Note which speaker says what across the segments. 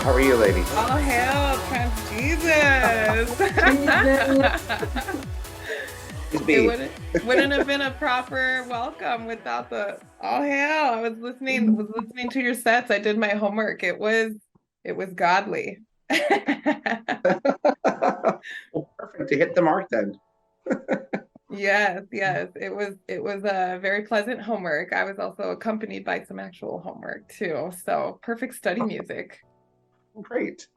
Speaker 1: How are you, lady?
Speaker 2: All hail trans Jesus.
Speaker 1: Please
Speaker 2: It
Speaker 1: be.
Speaker 2: wouldn't have been a proper welcome without the all hail. I was listening to your sets. I did my homework. It was godly.
Speaker 1: Well, perfect to hit the mark then.
Speaker 2: Yes, yes. It was a very pleasant homework. I was also accompanied by some actual homework too. So perfect study music.
Speaker 1: Great.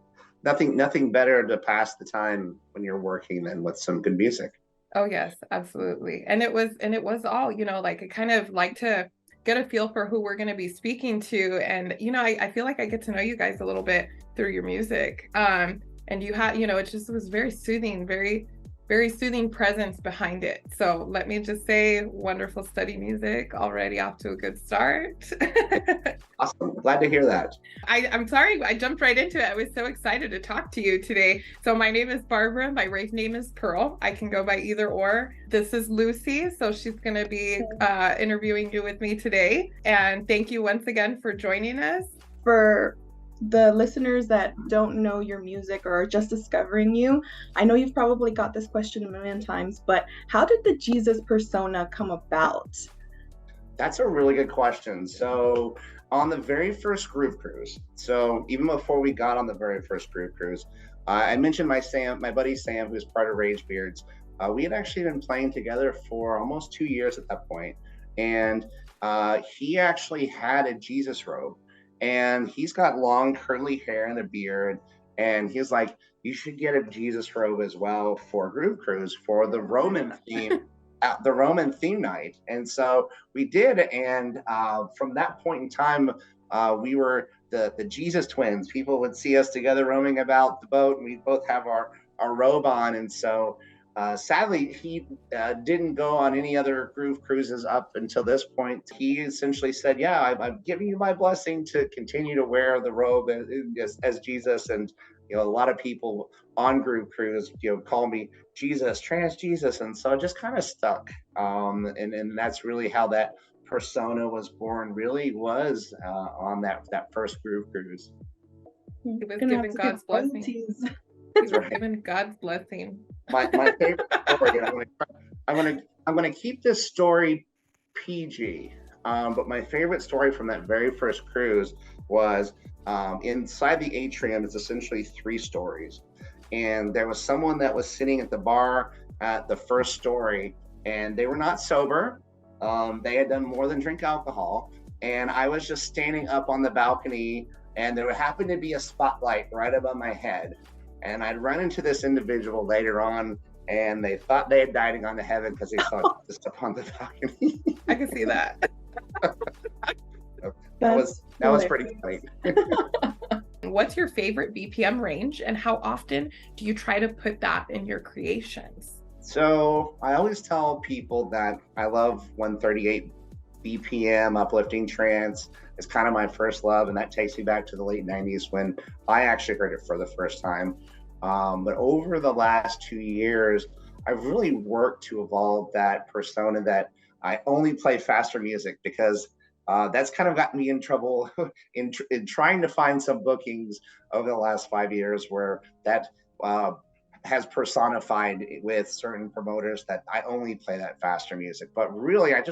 Speaker 1: Nothing better to pass the time when you're working than with some good music.
Speaker 2: Oh yes, absolutely. And it was all, like I kind of like to get a feel for who we're going to be speaking to. And, I feel like I get to know you guys a little bit through your music. And you had, it just was very soothing, very, very soothing presence behind it. So let me just say, wonderful study music already off to a good start.
Speaker 1: Awesome. Glad to hear that.
Speaker 2: I'm sorry, I jumped right into it. I was so excited to talk to you today. So my name is Barbara. My race name is Pearl. I can go by either or. This is Lucy. So she's going to be interviewing you with me today. And thank you once again for joining us.
Speaker 3: For the listeners that don't know your music or are just discovering you, I know you've probably got this question a million times, but how did the Jesus persona come about?
Speaker 1: That's a really good question. So on the very first Groove Cruise, so even before we got on the very first Groove Cruise, I mentioned my buddy Sam, who's part of Rage Beards. We had actually been playing together for almost 2 years at that point, and he actually had a Jesus robe, and he's got long curly hair and a beard, and he's like, "You should get a Jesus robe as well for Groove Cruise for the Roman theme." The Roman theme night, and so we did, and from that point in time, we were the Jesus twins. People would see us together roaming about the boat, and we both have our robe on. And so sadly, he didn't go on any other Groove Cruises up until this point. He essentially said, "Yeah, I'm giving you my blessing to continue to wear the robe as Jesus." And a lot of people on Groove Cruise, call me Jesus, trans Jesus, and so it just kind of stuck. And that's really how that persona was born. Really was on that first Groove Cruise.
Speaker 2: He was given God's blessing. He was given God's blessing.
Speaker 1: My favorite story. I'm gonna keep this story PG. But my favorite story from that very first cruise was inside the atrium is essentially 3 stories. And there was someone that was sitting at the bar at the first story, and they were not sober. They had done more than drink alcohol. And I was just standing up on the balcony, and there happened to be a spotlight right above my head. And I'd run into this individual later on, and they thought they had died and gone to heaven because they saw just up on the balcony.
Speaker 2: I can see that.
Speaker 1: That was pretty funny.
Speaker 2: What's your favorite BPM range, and how often do you try to put that in your creations?
Speaker 1: So I always tell people that I love 138 BPM uplifting trance. It's kind of my first love, and that takes me back to the late 90s when I actually heard it for the first time. But over the last 2 years, I've really worked to evolve that persona that I only play faster music, because that's kind of gotten me in trouble in trying to find some bookings over the last 5 years where that has personified with certain promoters that I only play that faster music. But really, I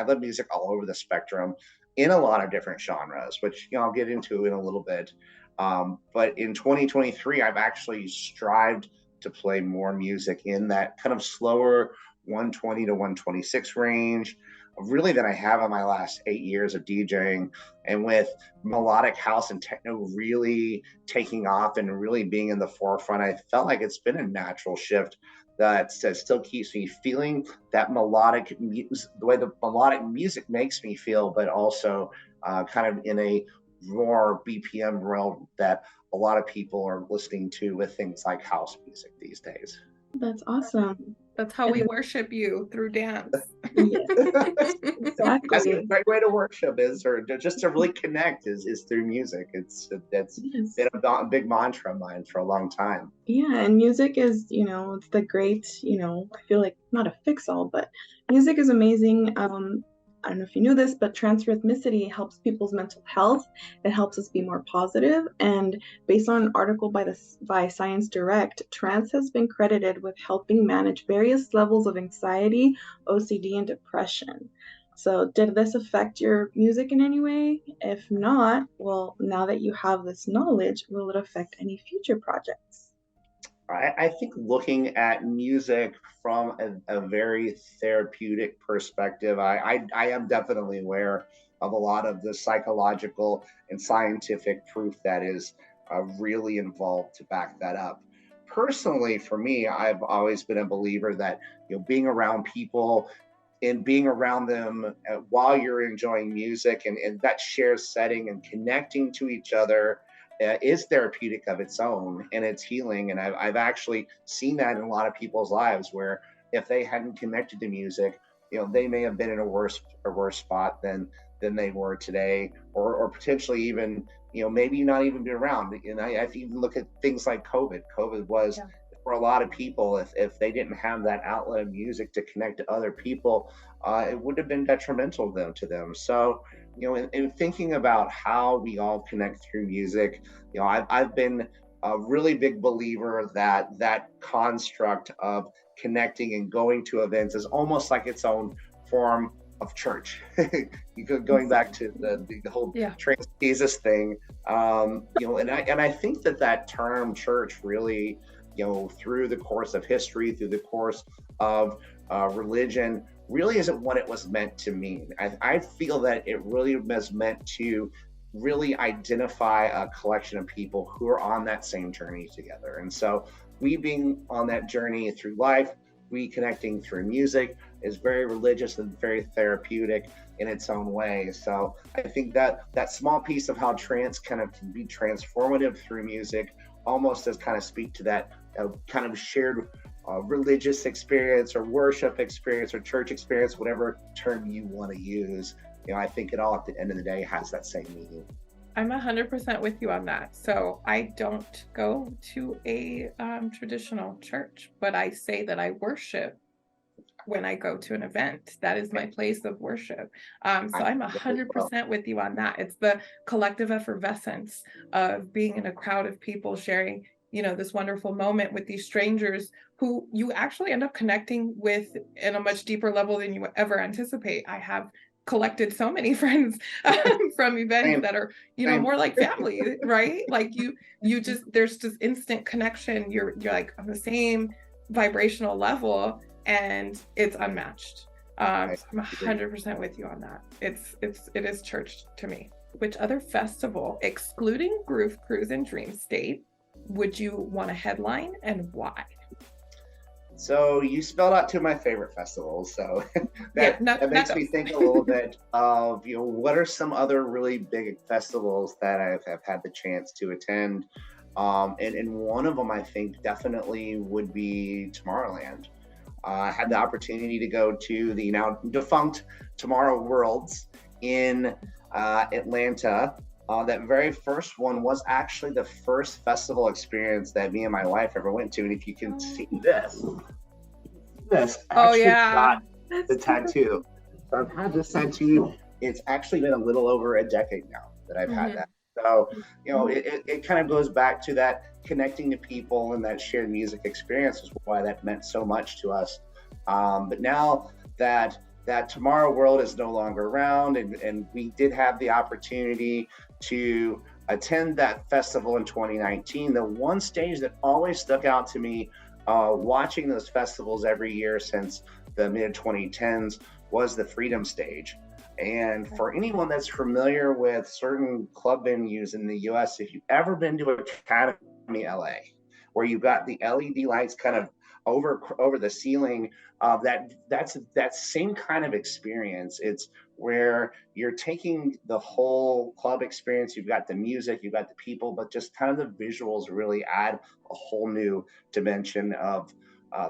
Speaker 1: love music all over the spectrum in a lot of different genres, which I'll get into in a little bit. But in 2023, I've actually strived to play more music in that kind of slower 120 to 126 range, really, than I have in my last 8 years of DJing. And with melodic house and techno really taking off and really being in the forefront, I felt like it's been a natural shift that still keeps me feeling that melodic music, the way the melodic music makes me feel, but also kind of in a more BPM realm that a lot of people are listening to with things like house music these days.
Speaker 3: That's awesome.
Speaker 2: That's how we worship you, through dance.
Speaker 3: Yes, exactly.
Speaker 1: That's a great way to worship, or just to really connect is through music. That's been a big mantra of mine for a long time.
Speaker 3: Yeah, and music is, it's the great, I feel like not a fix-all, but music is amazing. I don't know if you knew this, but transrhythmicity helps people's mental health. It helps us be more positive. And based on an article by Science Direct, trance has been credited with helping manage various levels of anxiety, OCD, and depression. So, did this affect your music in any way? If not, well, now that you have this knowledge, will it affect any future projects?
Speaker 1: I think looking at music from a very therapeutic perspective, I am definitely aware of a lot of the psychological and scientific proof that is really involved to back that up. Personally, for me, I've always been a believer that being around people and being around them while you're enjoying music and that shared setting and connecting to each other is therapeutic of its own, and it's healing. And I've actually seen that in a lot of people's lives where if they hadn't connected to music, they may have been in a worse spot than they were today, or potentially even maybe not even be around. And I even look at things like COVID. COVID was,
Speaker 2: Yeah.
Speaker 1: for a lot of people, if they didn't have that outlet of music to connect to other people, it would have been detrimental to them. So, in thinking about how we all connect through music, I've been a really big believer that that construct of connecting and going to events is almost like its own form of church. Going back to the whole
Speaker 2: Yeah.
Speaker 1: trans Jesus thing, and I think that term church really, through the course of history, through the course of religion, really isn't what it was meant to mean. I feel that it really was meant to really identify a collection of people who are on that same journey together. And so we being on that journey through life, reconnecting through music is very religious and very therapeutic in its own way. So I think that small piece of how trance kind of can be transformative through music almost does kind of speak to that kind of shared religious experience or worship experience or church experience, whatever term you want to use. I think it all at the end of the day has that same meaning.
Speaker 2: I'm 100% with you on that. So I don't go to a traditional church, but I say that I worship when I go to an event. That is my place of worship. So I'm 100% with you on that. It's the collective effervescence of being in a crowd of people sharing, this wonderful moment with these strangers who you actually end up connecting with in a much deeper level than you ever anticipate. I have collected so many friends from events that are, more like family, right? Like you just, there's this instant connection. You're like on the same vibrational level, and it's unmatched. So I'm 100% with you on that. It is church to me. Which other festival, excluding Groove Cruise and Dream State, would you want to headline, and why?
Speaker 1: So you spelled out two of my favorite festivals. So that makes me think a little bit of, what are some other really big festivals that I've had the chance to attend. And one of them I think definitely would be Tomorrowland. I had the opportunity to go to the now defunct Tomorrow Worlds in Atlanta. That very first one was actually the first festival experience that me and my wife ever went to. And if you can see this actually got the tattoo. So I've had this tattoo. It's actually been a little over a decade now that I've had that. So, it kind of goes back to that connecting to people and that shared music experience is why that meant so much to us. But now that Tomorrow World is no longer around, and we did have the opportunity to attend that festival in 2019, the one stage that always stuck out to me watching those festivals every year since the mid 2010s was the Freedom Stage. And for anyone that's familiar with certain club venues in the US, if you've ever been to Academy LA, where you've got the LED lights kind of over the ceiling, that's that same kind of experience. It's where you're taking the whole club experience. You've got the music, you've got the people, but just kind of the visuals really add a whole new dimension of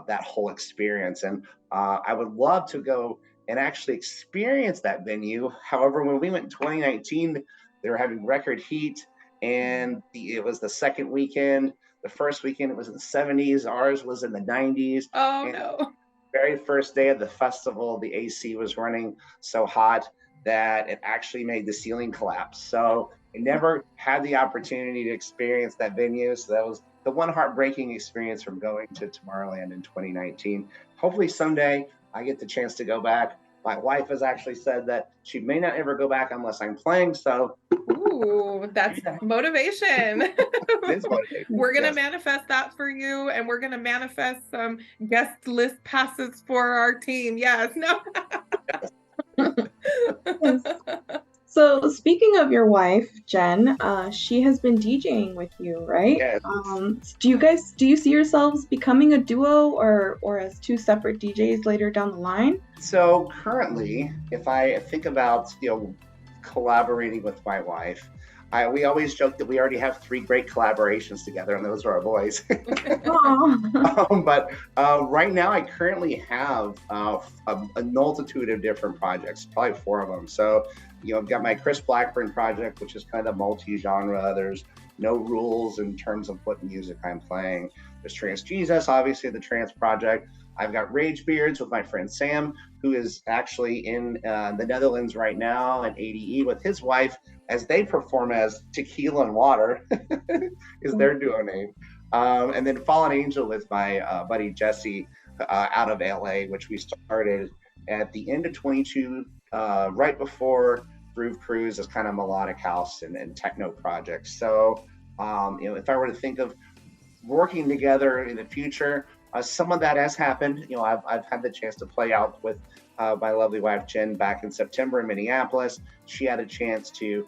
Speaker 1: that whole experience. And I would love to go and actually experience that venue. However, when we went in 2019, they were having record heat, and it was the second weekend. The first weekend, it was in the 70s. Ours was in the 90s.
Speaker 2: Oh, no.
Speaker 1: very first day of the festival, the AC was running so hot that it actually made the ceiling collapse. So I never had the opportunity to experience that venue. So that was the one heartbreaking experience from going to Tomorrowland in 2019. Hopefully someday I get the chance to go back. My wife has actually said that she may not ever go back unless I'm playing. So,
Speaker 2: ooh, that's motivation.
Speaker 1: it is motivation.
Speaker 2: We're gonna
Speaker 1: Yes.
Speaker 2: manifest that for you, and we're gonna manifest some guest list passes for our team. Yes, no.
Speaker 3: Yes. So speaking of your wife, Jen, she has been DJing with you, right?
Speaker 1: Yes.
Speaker 3: Do you see yourselves becoming a duo or as two separate DJs later down the line?
Speaker 1: So currently, if I think about collaborating with my wife, we always joke that we already have 3 great collaborations together, and those are our boys. But right now, I currently have a multitude of different projects, probably 4 of them. So, I've got my Chris Blackburn project, which is kind of multi-genre. There's no rules in terms of what music I'm playing. There's Trance Jesus, obviously the trance project. I've got Rage Beards with my friend Sam, who is actually in the Netherlands right now at ADE with his wife, as they perform as Tequila and Water is their duo name. And then Fallen Angel with my buddy Jesse out of LA, which we started at the end of 22, right before Groove Cruise, as kind of melodic house and techno projects. So, if I were to think of working together in the future, some of that has happened. I've had the chance to play out with my lovely wife Jen back in September in Minneapolis. She had a chance to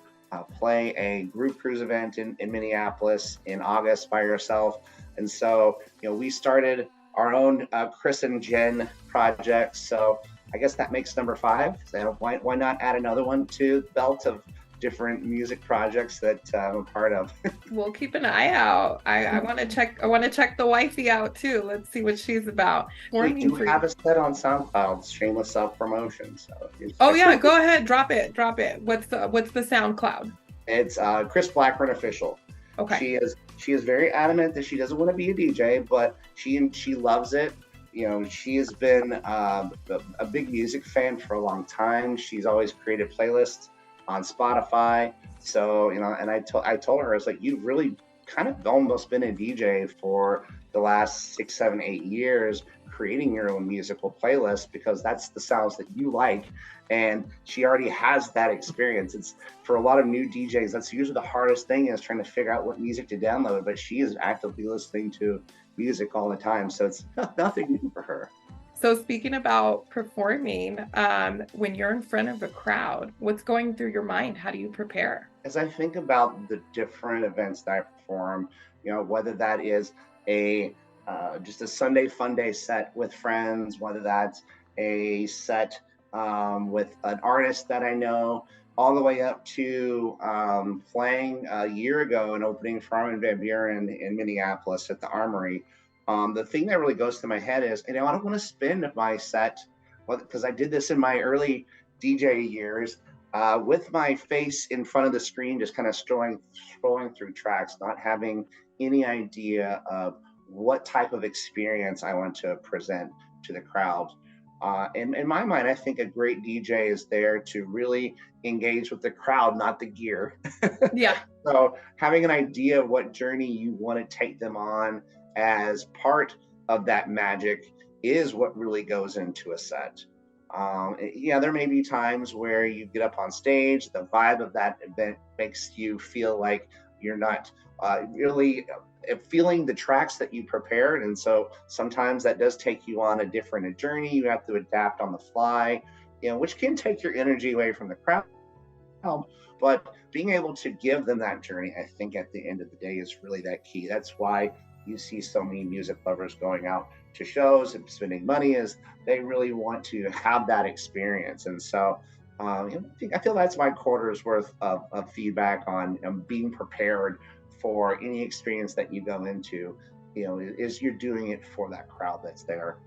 Speaker 1: play a Groove Cruise event in Minneapolis in August by herself. And so, we started our own Chris and Jen project. So I guess that makes number 5. So why not add another one to the belt of different music projects that I'm a part of?
Speaker 2: We'll keep an eye out. I want to check. I want to check the wifey out too. Let's see what she's about.
Speaker 1: We do have a set on SoundCloud. Shameless self promotion. So.
Speaker 2: Oh yeah, go ahead. Drop it. What's the SoundCloud?
Speaker 1: It's Chris Blackburn Official.
Speaker 2: Okay.
Speaker 1: She is very adamant that she doesn't want to be a DJ, but she loves it. She has been a big music fan for a long time. She's always created playlists on Spotify. So, and I told her, I was like, you've really kind of almost been a DJ for the last 6, 7, 8 years, creating your own musical playlist, because that's the sounds that you like. And she already has that experience. It's for a lot of new DJs, that's usually the hardest thing, is trying to figure out what music to download, but she is actively listening to music all the time. So it's nothing new for her.
Speaker 2: So speaking about performing, when you're in front of a crowd, what's going through your mind? How do you prepare?
Speaker 1: As I think about the different events that I perform, whether that is just a Sunday fun day set with friends, whether that's a set with an artist that I know, all the way up to playing a year ago and opening for Armin van Buuren in Minneapolis at the Armory. The thing that really goes through my head is, I don't want to spend my set, because I did this in my early DJ years, with my face in front of the screen, just kind of scrolling through tracks, not having any idea of what type of experience I want to present to the crowd. In my mind, I think a great DJ is there to really engage with the crowd, not the gear.
Speaker 2: Yeah.
Speaker 1: So having an idea of what journey you want to take them on as part of that magic is what really goes into a set. There may be times where you get up on stage, the vibe of that event makes you feel like you're not really feeling the tracks that you prepared. And so sometimes that does take you on a different journey. You have to adapt on the fly, which can take your energy away from the crowd. But being able to give them that journey, I think at the end of the day, is really that key. That's why you see so many music lovers going out to shows and spending money, is they really want to have that experience. And so I feel that's my quarter's worth of feedback on being prepared for any experience that you go into, is you're doing it for that crowd that's there.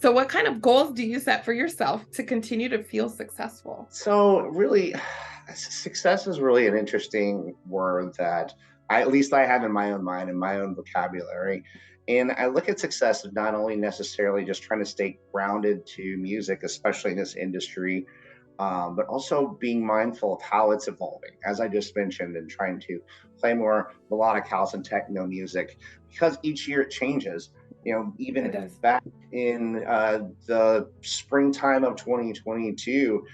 Speaker 2: So what kind of goals do you set for yourself to continue to feel successful?
Speaker 1: So really, success is really an interesting word that at least I have in my own mind and my own vocabulary. And I look at success as not only necessarily just trying to stay grounded to music, especially in this industry, but also being mindful of how it's evolving, as I just mentioned, and trying to play more melodic house and techno music because each year it changes. Even back in the springtime of 2022,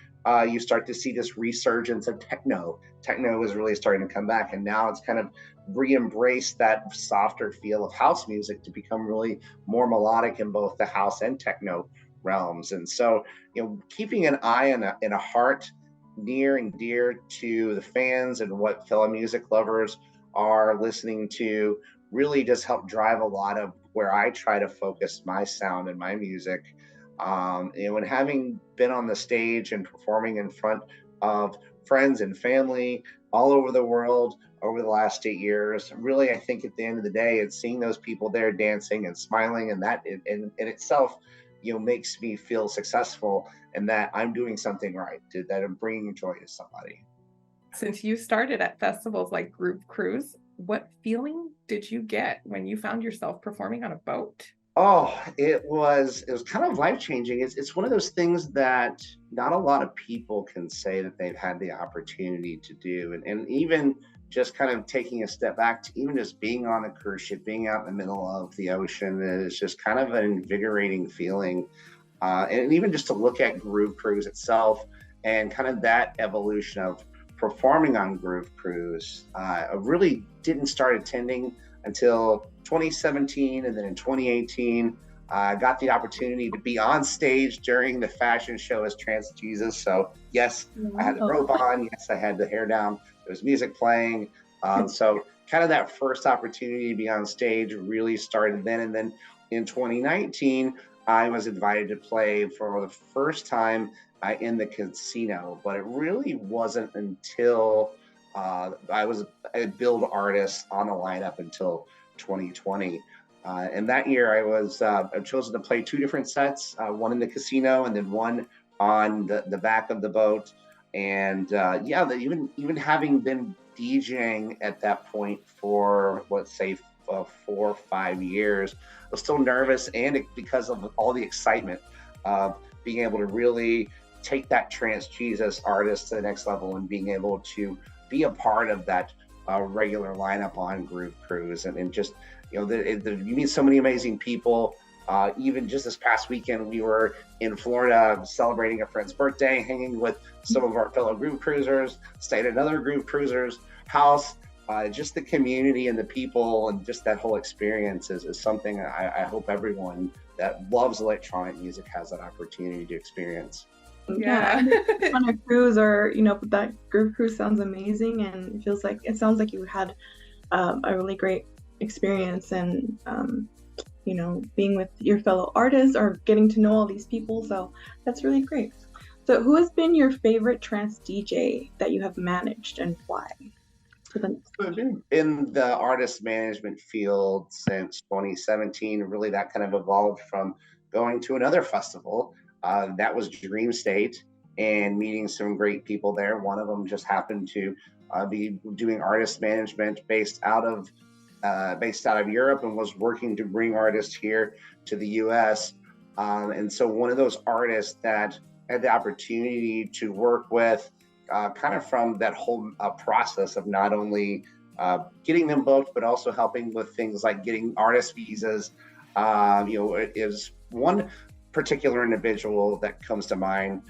Speaker 1: you start to see this resurgence of techno. Techno is really starting to come back, and now it's kind of re-embraced that softer feel of house music to become really more melodic in both the house and techno realms. And so, keeping an eye and a heart near and dear to the fans and what fellow music lovers are listening to really does help drive a lot of where I try to focus my sound and my music. And having been on the stage and performing in front of friends and family all over the world over the last 8 years, really, I think at the end of the day, it's seeing those people there dancing and smiling, and that in itself, makes me feel successful and that I'm doing something right, that I'm bringing joy to somebody.
Speaker 2: Since you started at festivals like Groove Cruise, what feeling did you get when you found yourself performing on a boat?
Speaker 1: Oh, it was kind of life changing. It's one of those things that not a lot of people can say that they've had the opportunity to do, and even just kind of taking a step back to even just being on a cruise ship, being out in the middle of the ocean is just kind of an invigorating feeling. And even just to look at Groove Cruise itself and kind of that evolution of performing on Groove Cruise, I really didn't start attending until 2017, and then in 2018, I got the opportunity to be on stage during the fashion show as Trance Jesus. So yes, I had the robe on. Yes, I had the hair down. There was music playing. So kind of that first opportunity to be on stage really started then. And then in 2019, I was invited to play for the first time in the casino, but it really wasn't until I was a billed artist on the lineup until 2020. And that year I was chosen to play two different sets, one in the casino and then one on the back of the boat. And even having been DJing at that point for, let's say, 4 or 5 years, I was still nervous, and because of all the excitement of being able to really take that Trance Jesus artist to the next level and being able to be a part of that regular lineup on Groove Cruise. And just, you meet so many amazing people. Even just this past weekend, we were in Florida celebrating a friend's birthday, hanging with some of our fellow Groove Cruisers, stayed at another Groove Cruisers house. Just the community and the people and just that whole experience is something I hope everyone that loves electronic music has that opportunity to experience.
Speaker 3: Yeah, on a cruise, or that Groove Cruise sounds amazing, and it sounds like you had a really great experience, and being with your fellow artists or getting to know all these people. So that's really great. So who has been your favorite trance DJ that you have managed, and why?
Speaker 1: I've been in the artist management field since 2017. Really, that kind of evolved from going to another festival. That was Dream State, and meeting some great people there. One of them just happened to be doing artist management based out of Europe, and was working to bring artists here to the U.S. And so one of those artists that had the opportunity to work with, kind of from that whole process of not only getting them booked, but also helping with things like getting artist visas. Is one particular individual that comes to mind,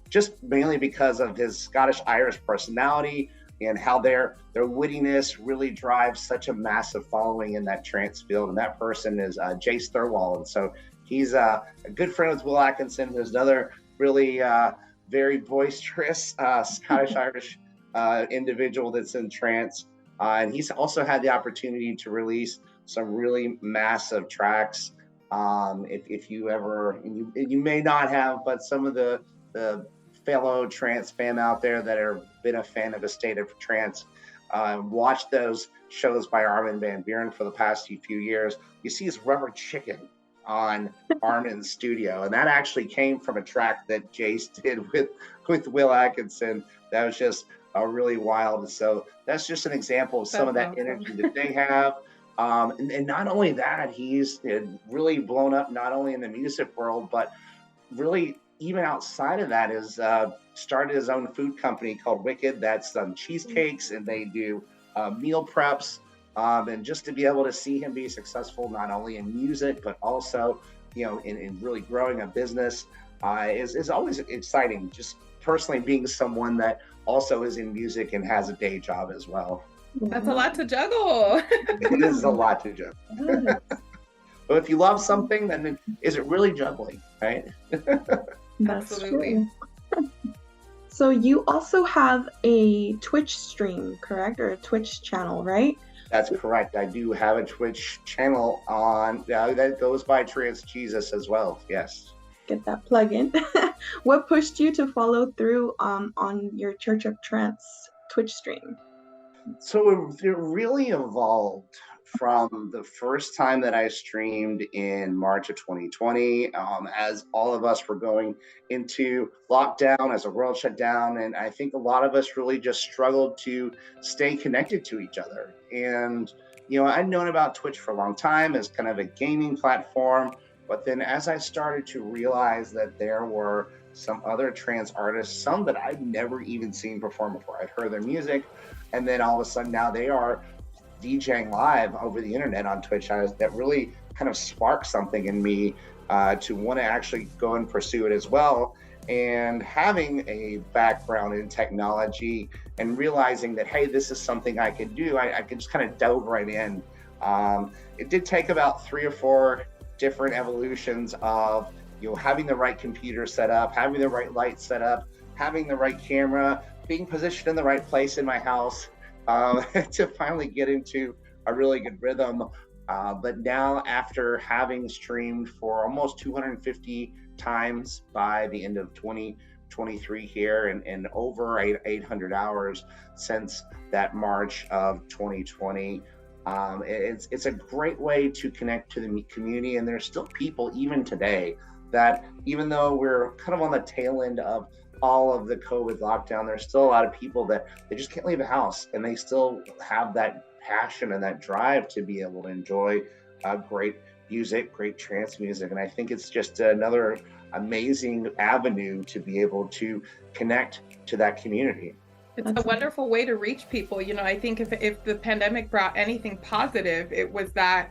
Speaker 1: just mainly because of his Scottish-Irish personality and how their wittiness really drives such a massive following in that trance field. And that person is Jace Thirlwall. And so he's a good friend with Will Atkinson, who's another really very boisterous Scottish-Irish individual that's in trance. And he's also had the opportunity to release some really massive tracks. If you ever, and you may not have, but some of the fellow trance fan out there that have been a fan of A State of Trance, watch those shows by Armin van Buuren for the past few years. You see his Rubber Chicken on Armin's studio, and that actually came from a track that Jace did with Will Atkinson. That was just are really wild. So that's just an example of some of
Speaker 2: That's
Speaker 1: that
Speaker 2: awesome.
Speaker 1: energy that they have. And not only that, he's really blown up not only in the music world, but really even outside of that is started his own food company called Wicked. That's cheesecakes, and they do meal preps. And just to be able to see him be successful, not only in music, but also, in really growing a business is always exciting. Just personally being someone that also is in music and has a day job as well.
Speaker 2: That's a lot to juggle.
Speaker 1: It is a lot to juggle.
Speaker 3: Yes.
Speaker 1: But if you love something, then is it really juggling, right?
Speaker 3: That's
Speaker 2: Absolutely.
Speaker 3: true. So you also have a Twitch stream, correct? Or a Twitch channel, right?
Speaker 1: That's correct. I do have a Twitch channel on that goes by Trance Jesus as well. Yes.
Speaker 3: Get that plug in. What pushed you to follow through on your Church of Trance Twitch stream?
Speaker 1: So it really evolved from the first time that I streamed in March of 2020, as all of us were going into lockdown, as the world shut down. And I think a lot of us really just struggled to stay connected to each other. And, I'd known about Twitch for a long time as kind of a gaming platform. But then as I started to realize that there were some other trance artists, some that I'd never even seen perform before, I'd heard their music. And then all of a sudden now they are DJing live over the internet on Twitch. That really kind of sparked something in me to want to actually go and pursue it as well. And having a background in technology and realizing that, hey, this is something I could do, I could just kind of dove right in. It did take about 3 or 4 different evolutions of having the right computer set up, having the right light set up, having the right camera, being positioned in the right place in my house to finally get into a really good rhythm. But now, after having streamed for almost 250 times by the end of 2023 here, and over 800 hours since that March of 2020, it's a great way to connect to the community. And there's still people even today that, even though we're kind of on the tail end of all of the COVID lockdown, there's still a lot of people that they just can't leave the house, and they still have that passion and that drive to be able to enjoy great music, great trance music. And I think it's just another amazing avenue to be able to connect to that community.
Speaker 2: It's a wonderful way to reach people. I think if the pandemic brought anything positive, it was that,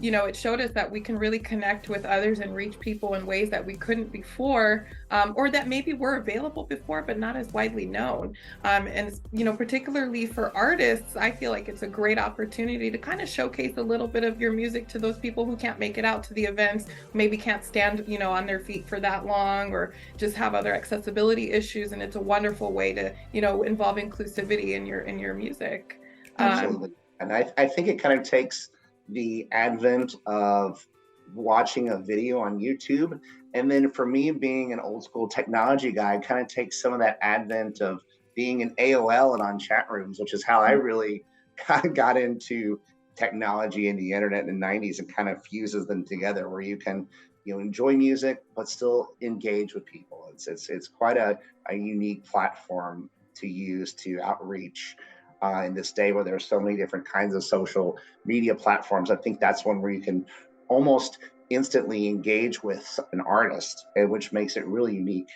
Speaker 2: it showed us that we can really connect with others and reach people in ways that we couldn't before, or that maybe were available before, but not as widely known. And, particularly for artists, I feel like it's a great opportunity to kind of showcase a little bit of your music to those people who can't make it out to the events, maybe can't stand, on their feet for that long, or just have other accessibility issues. And it's a wonderful way to, involve inclusivity in your music.
Speaker 1: Absolutely. And I think it kind of takes the advent of watching a video on YouTube. And then for me, being an old school technology guy, kind of takes some of that advent of being in AOL and on chat rooms, which is how I really kind of got into technology and the internet in the 90s, and kind of fuses them together where you can, enjoy music, but still engage with people. It's quite a unique platform to use to outreach. In this day where there's so many different kinds of social media platforms, I think that's one where you can almost instantly engage with an artist, which makes it really unique.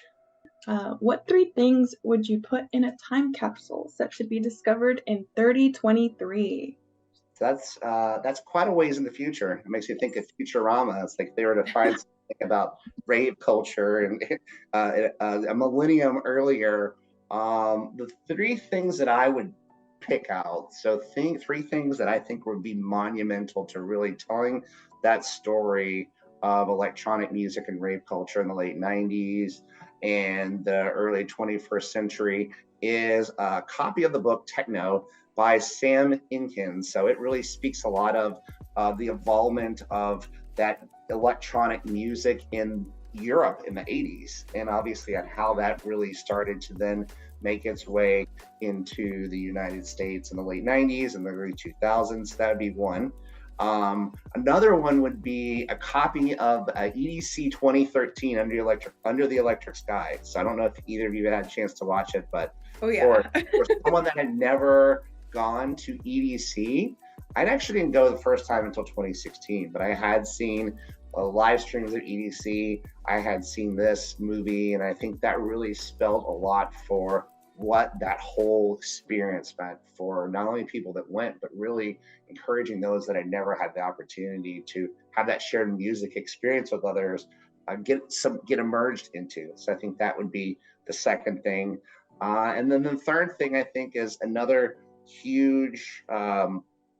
Speaker 3: What 3 things would you put in a time capsule set to be discovered in 3023?
Speaker 1: That's quite a ways in the future. It makes me think of Futurama. It's like they were to find something about rave culture and a millennium earlier. The 3 things that I would pick out. So 3 things that I think would be monumental to really telling that story of electronic music and rave culture in the late 90s and the early 21st century is a copy of the book Techno by Sam Inkins. So it really speaks a lot of the involvement of that electronic music in Europe in the 80s, and obviously on how that really started to then make its way into the United States in the late 90s and the early 2000s. That would be one. Another one would be a copy of EDC 2013 Under the Electric Sky. So I don't know if either of you had a chance to watch it, but
Speaker 2: Oh yeah.
Speaker 1: for someone that had never gone to EDC, I actually didn't go the first time until 2016, but I had seen live streams of EDC. I had seen this movie, and I think that really spelled a lot for what that whole experience meant for not only people that went, but really encouraging those that had never had the opportunity to have that shared music experience with others, get immersed into. So I think that would be the second thing. And then the third thing I think is another huge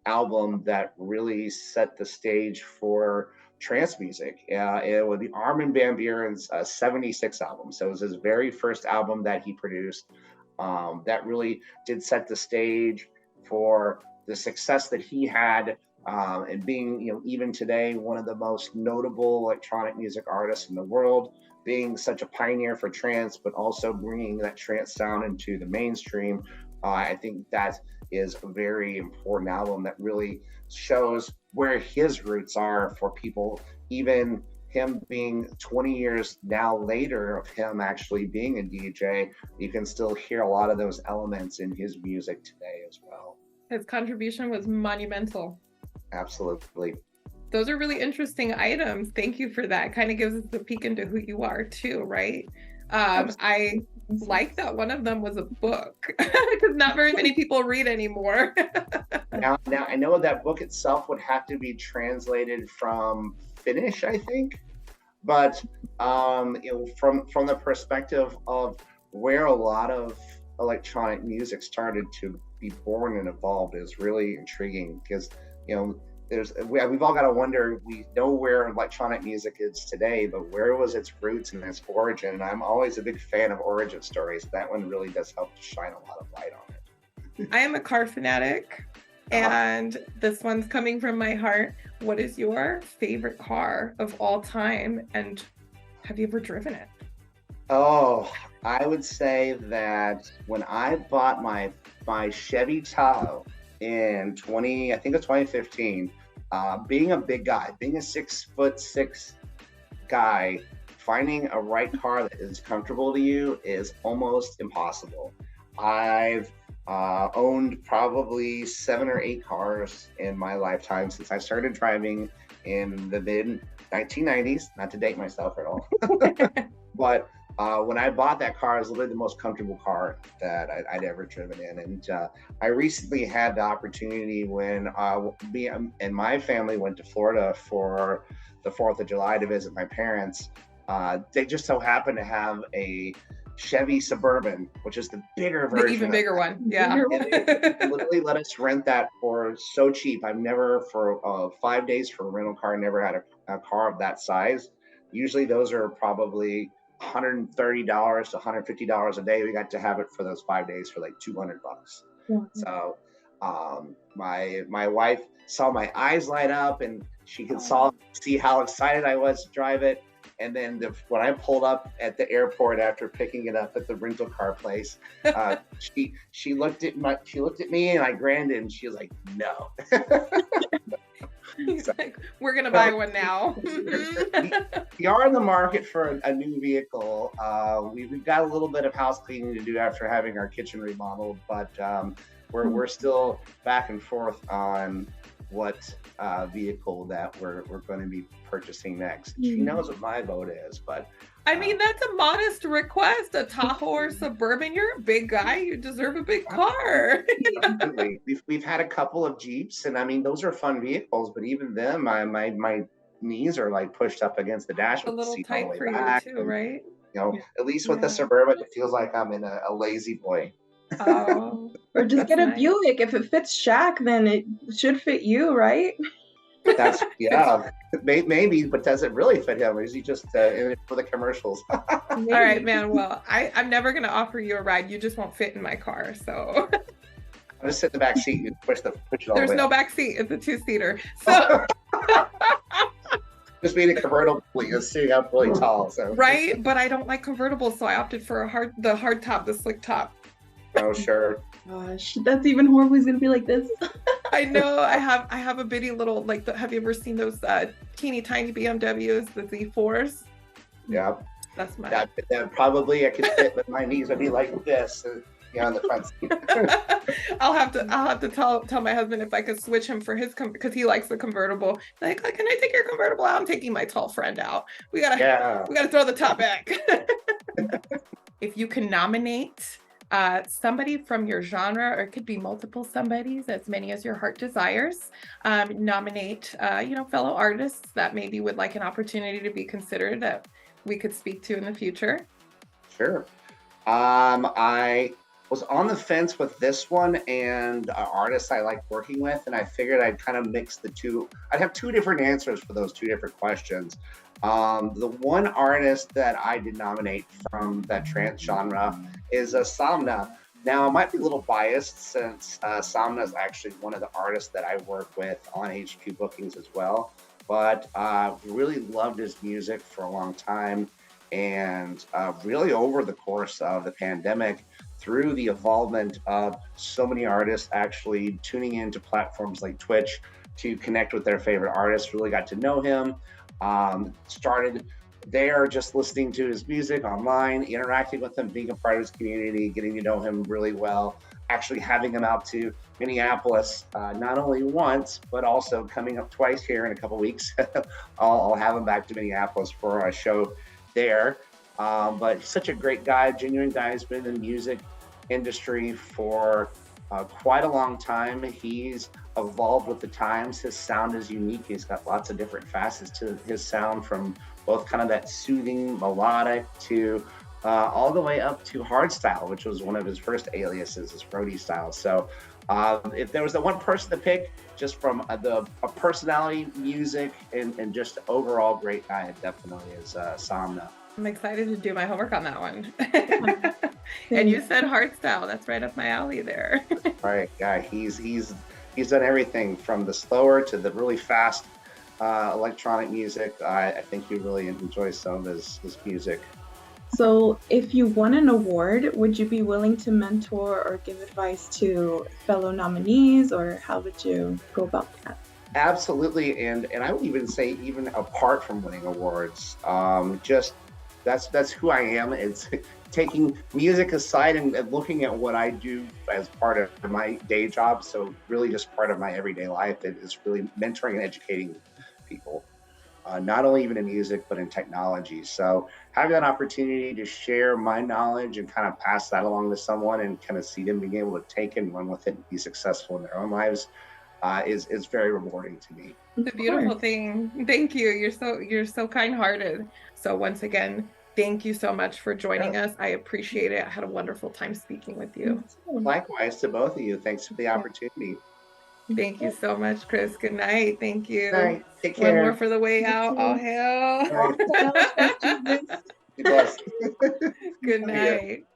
Speaker 1: album that really set the stage for trance music. It would be Armin van Buuren's 76 album. So it was his very first album that he produced. That really did set the stage for the success that he had, and being, even today, one of the most notable electronic music artists in the world, being such a pioneer for trance, but also bringing that trance sound into the mainstream. I think that is a very important album that really shows where his roots are for people, even him being 20 years now later of him actually being a DJ, you can still hear a lot of those elements in his music today as well.
Speaker 2: His contribution was monumental.
Speaker 1: Absolutely.
Speaker 2: Those are really interesting items. Thank you for that. Kind of gives us a peek into who you are too, right? I like that one of them was a book, because not very many people read anymore.
Speaker 1: now I know that book itself would have to be translated from Finnish, I think, but from the perspective of where a lot of electronic music started to be born and evolved is really intriguing, because we've all got to wonder. We know where electronic music is today, but where was its roots and its origin? And I'm always a big fan of origin stories. That one really does help to shine a lot of light on it.
Speaker 2: I am a car fanatic, and this one's coming from my heart. What is your favorite car of all time, and have you ever driven it?
Speaker 1: Oh, I would say that when I bought my Chevy Tahoe in 2015, being a big guy, being a 6'6" guy, finding a right car that is comfortable to you is almost impossible. I've owned probably 7 or 8 cars in my lifetime since I started driving in the mid 1990s, not to date myself at all. But when I bought that car, it was literally the most comfortable car that I'd ever driven in. And I recently had the opportunity when me and my family went to Florida for the 4th of July to visit my parents. They just so happened to have a Chevy Suburban, which is the bigger version.
Speaker 2: The even bigger one, yeah.
Speaker 1: And they literally let us rent that for so cheap. I've never, for 5 days for a rental car, never had a car of that size. Usually those are probably $130 to $150 a day. We got to have it for those 5 days for like $200.
Speaker 3: Yeah.
Speaker 1: So my wife saw my eyes light up, and she could see how excited I was to drive it. And then when I pulled up at the airport after picking it up at the rental car place, she looked at me, and I grinned, and she was like, "No."
Speaker 2: He's like, "We're gonna buy one now."
Speaker 1: We are in the market for a new vehicle. We've got a little bit of house cleaning to do after having our kitchen remodeled, but we're still back and forth on what vehicle that we're going to be purchasing next. She knows what my vote is, but
Speaker 2: I mean, that's a modest request. A Tahoe or Suburban. You're a big guy. You deserve a big car.
Speaker 1: Absolutely. We've had a couple of Jeeps, and I mean, those are fun vehicles, but even them, my knees are like pushed up against the dash.
Speaker 2: A little tight for you too, right?
Speaker 1: At least with the Suburban, it feels like I'm in a lazy boy.
Speaker 2: Oh,
Speaker 3: or just get a Buick. If it fits Shaq, then it should fit you, right?
Speaker 1: That's maybe, but does it really fit him? Or is he just in it for the commercials?
Speaker 2: All right, man. Well, I'm never gonna offer you a ride. You just won't fit in my car, so
Speaker 1: I'll just sit in the back seat and push it all.
Speaker 2: There's no back seat. It's a 2-seater. So
Speaker 1: just being a convertible, sitting up really tall. So
Speaker 2: right, but I don't like convertibles, so I opted for the hard top, the slick top.
Speaker 1: Oh, sure.
Speaker 3: Gosh, that's even horrible. He's gonna be like this.
Speaker 2: I know. I have a bitty little, like, have you ever seen those teeny tiny BMWs, the Z4s?
Speaker 1: Yeah.
Speaker 2: That's mine.
Speaker 1: That probably I could fit, but my knees would be like this, on the front seat.
Speaker 2: I'll have to tell my husband if I could switch him for his because he likes the convertible. Like, can I take your convertible out? I'm taking my tall friend out. We gotta throw the top back. If you can nominate somebody from your genre, or it could be multiple somebodies, as many as your heart desires, nominate fellow artists that maybe would like an opportunity to be considered that we could speak to in the future.
Speaker 1: Sure. I was on the fence with this one and artists I like working with, and I figured I'd kind of mix the two. I'd have two different answers for those two different questions. The one artist that I did nominate from that trance genre is Samna. Now, I might be a little biased since Samna is actually one of the artists that I work with on HQ bookings as well, but really loved his music for a long time. And really over the course of the pandemic, through the involvement of so many artists actually tuning into platforms like Twitch to connect with their favorite artists, really got to know him. Started there just listening to his music online, interacting with him, being a part of his community, getting to know him really well, actually having him out to Minneapolis, not only once, but also coming up twice here in a couple weeks. I'll have him back to Minneapolis for a show there. But he's such a great guy, genuine guy. He's been in the music industry for quite a long time. He's evolved with the times. His sound is unique. He's got lots of different facets to his sound, from both kind of that soothing melodic to all the way up to hardstyle, which was one of his first aliases, his roadie style. So if there was the one person to pick, just from the personality, music, and just overall great guy, it definitely is Samna.
Speaker 2: I'm excited to do my homework on that one. And you said hardstyle. That's right up my alley there.
Speaker 1: Right, yeah, he's done everything from the slower to the really fast electronic music. I think you really enjoy some of his music.
Speaker 3: So if you won an award, would you be willing to mentor or give advice to fellow nominees, or how would you go about that?
Speaker 1: Absolutely, and I would even say, even apart from winning awards, just that's who I am. It's taking music aside and looking at what I do as part of my day job. So really just part of my everyday life. It is really mentoring and educating people, not only even in music, but in technology. So having that opportunity to share my knowledge and kind of pass that along to someone and kind of see them being able to take it and run with it and be successful in their own lives is very rewarding to me.
Speaker 2: It's a beautiful thing. Thank you. You're so kind-hearted. So once again, thank you so much for joining us. I appreciate it. I had a wonderful time speaking with you.
Speaker 1: Likewise to both of you. Thanks for the opportunity.
Speaker 2: Thank you so much, Chris. Good night. Thank you.
Speaker 1: All right. Take care.
Speaker 2: One more for the way out. All hail.
Speaker 1: Be blessed.
Speaker 2: Good night.